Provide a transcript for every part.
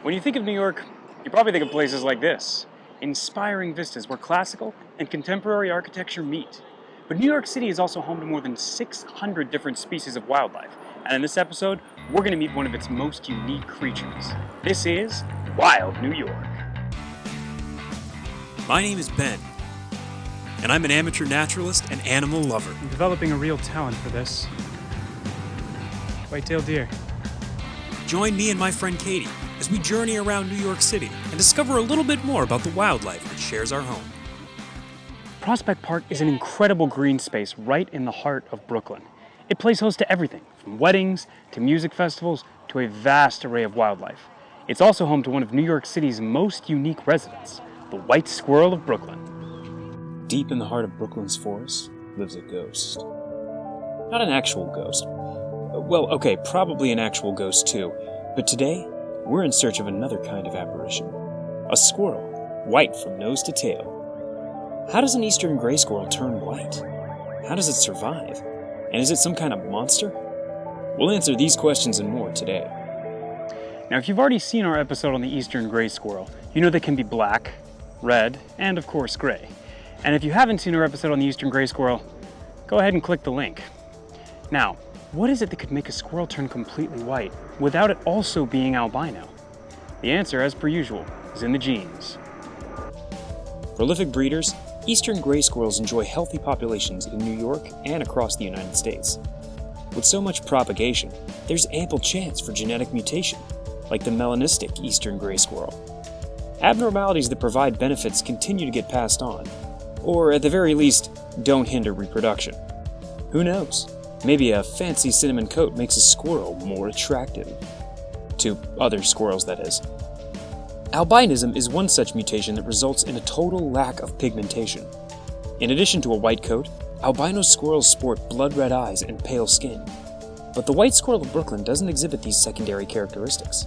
When you think of New York, you probably think of places like this. Inspiring vistas where classical and contemporary architecture meet. But New York City is also home to more than 600 different species of wildlife. And in this episode, we're going to meet one of its most unique creatures. This is Wild New York. My name is Ben, and I'm an amateur naturalist and animal lover. I'm developing a real talent for this. White-tailed deer. Join me and my friend Katie as we journey around New York City and discover a little bit more about the wildlife that shares our home. Prospect Park is an incredible green space right in the heart of Brooklyn. It plays host to everything, from weddings to music festivals to a vast array of wildlife. It's also home to one of New York City's most unique residents, the White Squirrel of Brooklyn. Deep in the heart of Brooklyn's forest lives a ghost. Not an actual ghost. Well, okay, probably an actual ghost too, but today, we're in search of another kind of apparition. A squirrel, white from nose to tail. How does an eastern gray squirrel turn white? How does it survive? And is it some kind of monster? We'll answer these questions and more today. Now, if you've already seen our episode on the eastern gray squirrel, you know they can be black, red, and of course gray. And if you haven't seen our episode on the eastern gray squirrel, go ahead and click the link. Now, what is it that could make a squirrel turn completely white without it also being albino? The answer, as per usual, is in the genes. Prolific breeders, eastern gray squirrels enjoy healthy populations in New York and across the United States. With so much propagation, there's ample chance for genetic mutation, like the melanistic eastern gray squirrel. Abnormalities that provide benefits continue to get passed on, or at the very least, don't hinder reproduction. Who knows? Maybe a fancy cinnamon coat makes a squirrel more attractive. To other squirrels, that is. Albinism is one such mutation that results in a total lack of pigmentation. In addition to a white coat, albino squirrels sport blood-red eyes and pale skin. But the white squirrel of Brooklyn doesn't exhibit these secondary characteristics.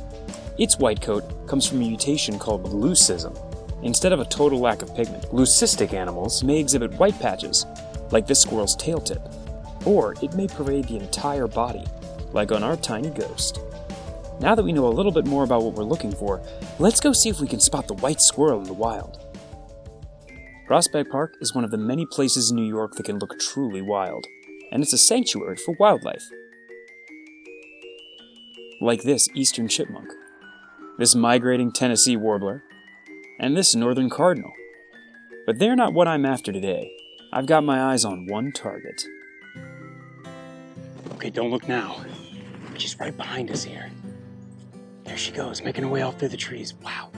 Its white coat comes from a mutation called leucism. Instead of a total lack of pigment, leucistic animals may exhibit white patches, like this squirrel's tail tip. Or it may pervade the entire body, like on our tiny ghost. Now that we know a little bit more about what we're looking for, let's go see if we can spot the white squirrel in the wild. Prospect Park is one of the many places in New York that can look truly wild, and it's a sanctuary for wildlife. Like this eastern chipmunk, this migrating Tennessee warbler, and this northern cardinal. But they're not what I'm after today. I've got my eyes on one target. Okay, don't look now. She's right behind us here. There she goes, making her way off through the trees. Wow.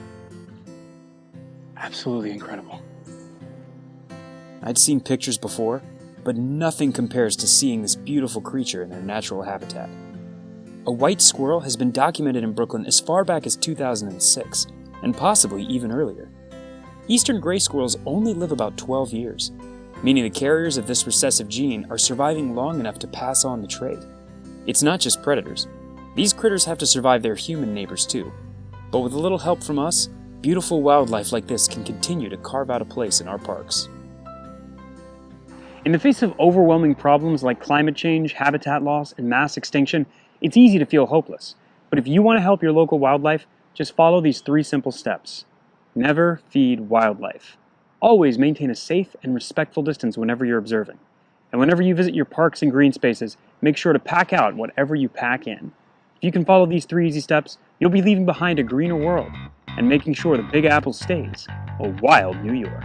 Absolutely incredible. I'd seen pictures before, but nothing compares to seeing this beautiful creature in their natural habitat. A white squirrel has been documented in Brooklyn as far back as 2006, and possibly even earlier. Eastern gray squirrels only live about 12 years, meaning the carriers of this recessive gene are surviving long enough to pass on the trait. It's not just predators. These critters have to survive their human neighbors too. But with a little help from us, beautiful wildlife like this can continue to carve out a place in our parks. In the face of overwhelming problems like climate change, habitat loss, and mass extinction, it's easy to feel hopeless. But if you want to help your local wildlife, just follow these 3 simple steps. Never feed wildlife. Always maintain a safe and respectful distance whenever you're observing. And whenever you visit your parks and green spaces, make sure to pack out whatever you pack in. If you can follow these 3 easy steps, you'll be leaving behind a greener world and making sure the Big Apple stays a wild New York.